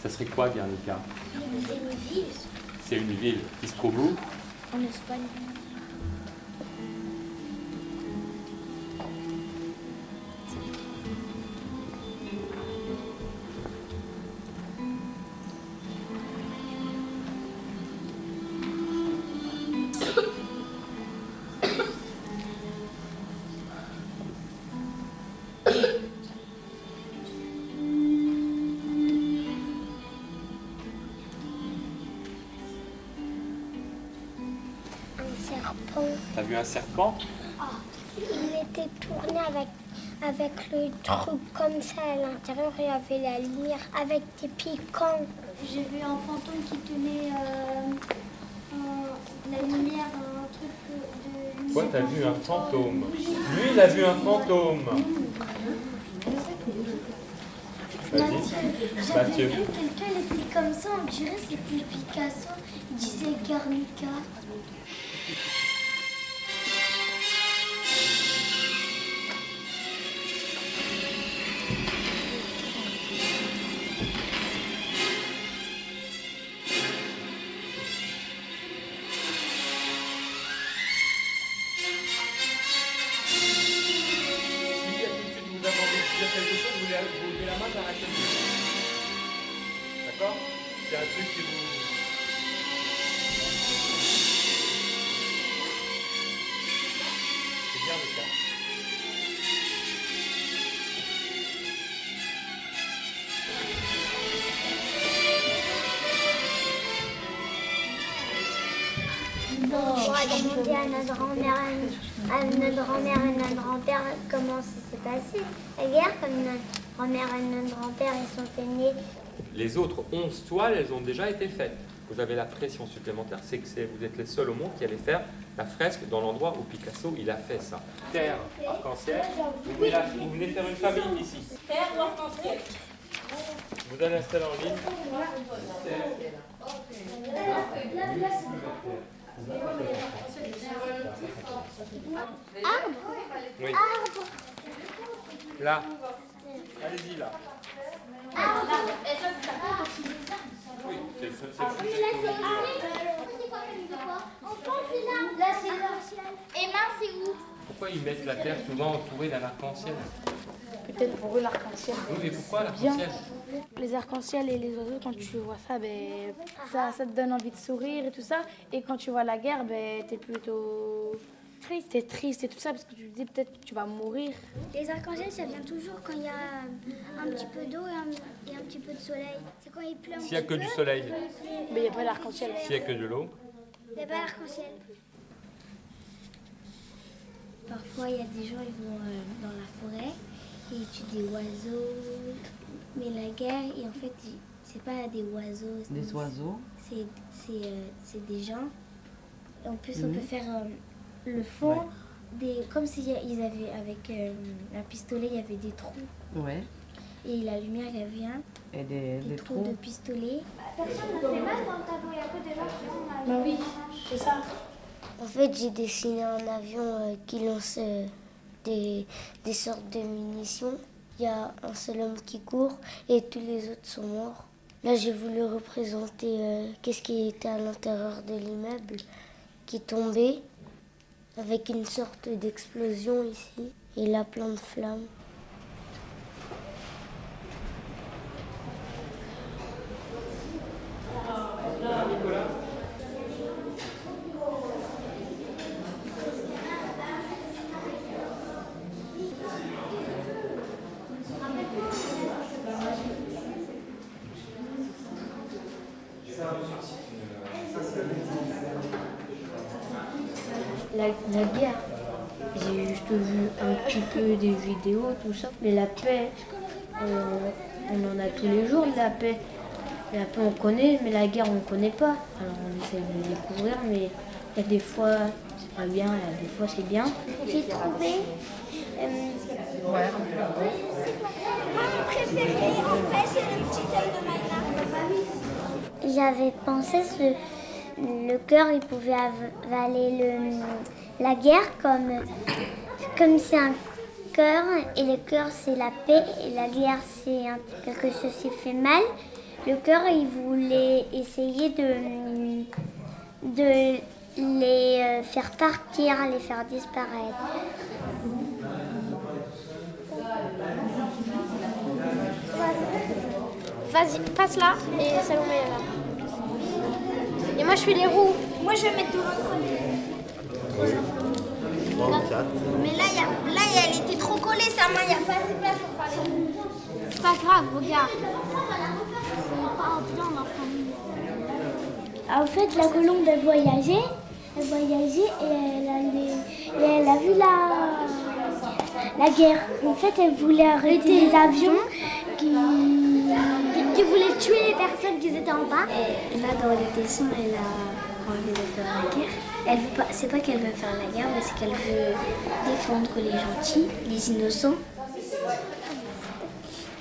Ça serait quoi, Guernica? C'est une ville. C'est une ville. Qui se trouve où? En Espagne. T'as vu un serpent? Oh, il était tourné avec le truc comme ça à l'intérieur. Il y avait la lumière avec des piquants. J'ai vu un fantôme qui tenait la lumière, un truc de... Toi, t'as vu un fantôme. Lui, il a vu un fantôme. Vas-y. J'avais vu quelqu'un, il était comme ça, on dirait c'était Picasso. Il disait Guernica. Vous levez la main, t'arrêtez. D'accord? C'est un truc qui vous... C'est bien le cas. On va demander à notre grand-mère et notre grand-père comment ça s'est passé. La guerre, comme notre grand-mère et notre grand-père, ils sont nés. Les autres 11 toiles, elles ont déjà été faites. Vous avez la pression supplémentaire. C'est que vous êtes les seuls au monde qui allez faire la fresque dans l'endroit où Picasso il a fait ça. Terre, arc-en-ciel. Vous venez faire une famille ici. Terre ou arc-en-ciel. Vous allez installer en ligne. Arbre. Oui. Arbre. Là. Allez-y là. Arbre. Oui, c'est le Là, c'est arbre. Là, c'est l'arc-en-ciel. Et main, c'est où? Pourquoi ils mettent la terre souvent entourée d'un arc-en-ciel? Peut-être pour eux l'arc-en-ciel. Oui, mais pourquoi l'arc-en-ciel? Les arcs-en-ciel et les oiseaux, quand tu vois ça, ben, ça te donne envie de sourire et tout ça. Et quand tu vois la guerre, ben, t'es plutôt triste. T'es triste et tout ça parce que tu te dis peut-être que tu vas mourir. Les arcs-en-ciel, ça vient toujours quand il y a un petit peu d'eau et un petit peu de soleil. C'est quand il pleut un S'il n'y a petit que peu. du soleil, Mais il n'y a pas l'arc-en-ciel. s'il n'y a que de l'eau, Il n'y a pas l'arc-en-ciel. Parfois, il y a des gens, ils vont dans la forêt et ils tuent des oiseaux. Mais la guerre, et en fait, c'est pas des oiseaux. Des oiseaux? C'est des gens. Et en plus, on peut faire le fond, comme s'ils avaient, avec un pistolet, il y avait des trous. Ouais. Et la lumière, elle vient. Et des trous de pistolet. Personne ne fait mal dans le tableau, il n'y a que des gens qui ont mal. Bah oui, c'est ça. En fait, j'ai dessiné un avion qui lance des sortes de munitions. Il y a un seul homme qui court et tous les autres sont morts. Là, j'ai voulu représenter qu'est-ce qui était à l'intérieur de l'immeuble qui tombait avec une sorte d'explosion ici. Et là, plein de flammes. La guerre, j'ai juste vu un petit peu des vidéos, tout ça. Mais la paix, on en a tous les jours de la paix. La paix on connaît, mais la guerre on ne connaît pas. Alors on essaie de découvrir, mais il y a des fois c'est pas bien, il y a des fois c'est bien. J'ai trouvé... Moi mon préféré en fait c'est le petit œil de Maïna. J'avais pensé le cœur il pouvait avaler la guerre comme c'est un cœur et le cœur c'est la paix et la guerre c'est quelque chose qui fait mal. Le cœur, il voulait essayer de les faire partir, les faire disparaître. Vas-y, passe là et Salomé est là. Et moi je fais les roues. Moi, je vais mettre de l'autre côté. Mais là, elle était trop collée, sa main, il n'y a pas assez de place pour faire les roues. C'est pas grave, regarde. En fait, la colombe, elle voyageait et elle a vu la guerre. En fait, elle voulait arrêter les avions qui voulaient tuer les personnes qui étaient en bas. Et là, dans le dessin, elle a envie de faire la guerre. C'est pas qu'elle veut faire la guerre, mais c'est qu'elle veut défendre les gentils, les innocents.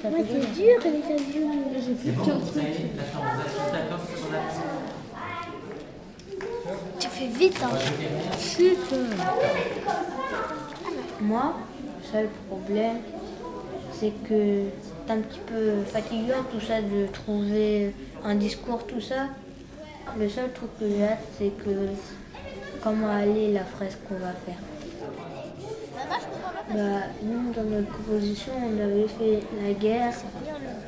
Moi, c'est dur, les avions. J'ai plus qu'un truc. Tu fais vite, hein. Chut. Moi, le seul problème, c'est que c'est un petit peu fatigant tout ça de trouver un discours, tout ça. Le seul truc que j'ai hâte, c'est que comment aller la fresque qu'on va faire. Nous, dans notre proposition, on avait fait la guerre,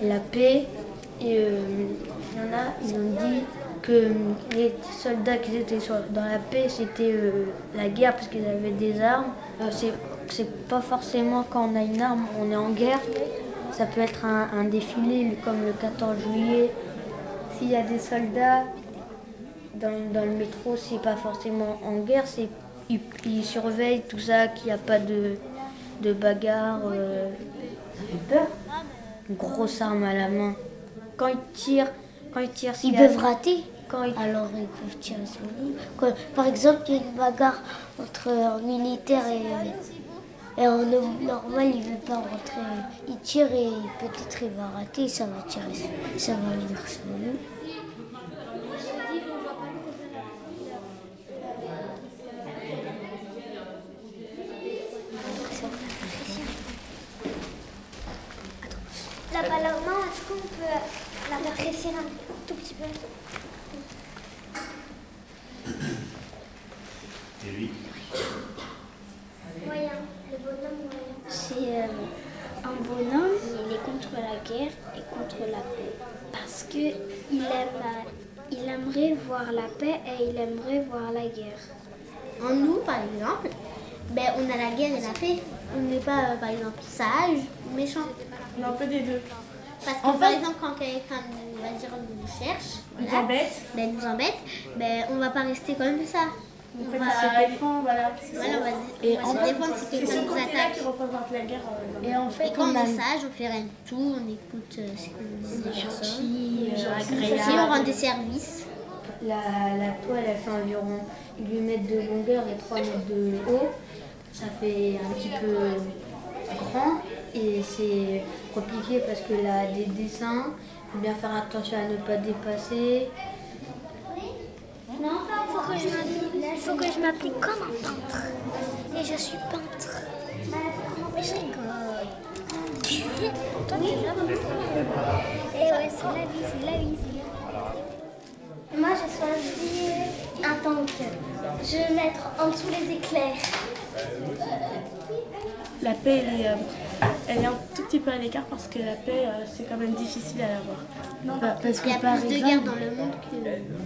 la paix, et il y en a, ils ont dit que les soldats qui étaient dans la paix, c'était la guerre parce qu'ils avaient des armes. C'est pas forcément quand on a une arme, on est en guerre. Ça peut être un défilé comme le 14 juillet. S'il y a des soldats dans le métro, c'est pas forcément en guerre, ils surveillent tout ça, qu'il n'y a pas de bagarre. Ça fait peur. Une grosse arme à la main. Quand ils tirent, Ils peuvent rater. Alors ils peuvent tirer sur nous. Par exemple, il y a une bagarre entre un militaire et un homme normal, il ne veut pas rentrer. Il tire et peut-être il va rater, ça va tirer, ça va venir sur nous. La balle à main, est-ce qu'on peut la rétrécir un tout petit peu? Et lui? Moyen, le bonhomme moyen. C'est un bonhomme, il est contre la guerre et contre la paix. Parce qu'il aimerait voir la paix et il aimerait voir la guerre. En nous, par exemple, on a la guerre et la paix. On n'est pas, par exemple, sage ou méchant. On a un peu des deux. Parce que, par exemple, quand quelqu'un nous cherche, Nous embête. nous embête, on va pas rester comme ça. On va se défendre, voilà. Voilà, on va se défendre si quelqu'un nous attaque. qui représente la guerre. Et en fait, Et quand on est sage, on fait rien de tout, on écoute ce qu'on dit des personnes. agréable. Et on rend des services. La toile, elle fait environ 8 mètres de longueur et 3 mètres de haut. Ça fait un petit peu grand et c'est compliqué parce que là, des dessins, il faut bien faire attention à ne pas dépasser. Non, il faut que je m'applique comme un peintre. Et je suis peintre. Mais je rigole. Et ouais, c'est la vie, c'est la vie. Moi, j'ai choisi un tank. Je vais mettre en dessous les éclairs. La paix, elle est un tout petit peu à l'écart parce que la paix, c'est quand même difficile à l'avoir. Non, parce qu'il y a plus de guerre dans le monde que...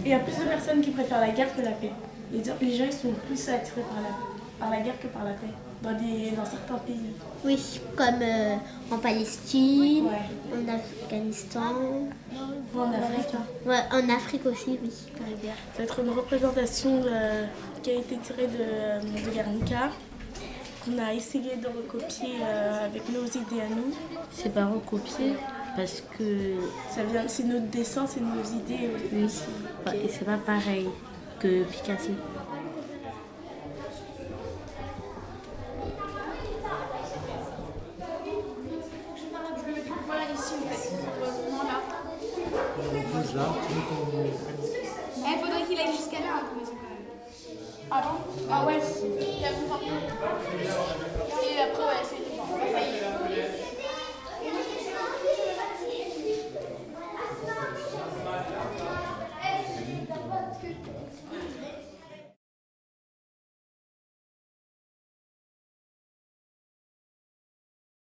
Il y a plus de personnes qui préfèrent la guerre que la paix. Les gens ils sont plus attirés par la guerre que par la paix, dans certains pays. Oui, comme en Palestine, Ouais. en Afghanistan. Ou en Afrique. Ouais, en Afrique aussi, oui, pour la guerre. Ça va être une représentation qui a été tirée de Guernica, qu'on a essayé de recopier avec nos idées à nous. C'est pas recopié parce que C'est notre dessin, c'est nos idées. oui, et c'est pas pareil que Picasso. Voilà ici, en fait. Pour le moment, là. Il faudrait qu'il aille jusqu'à là. Ah bon? Ah ouais. Et après, ouais.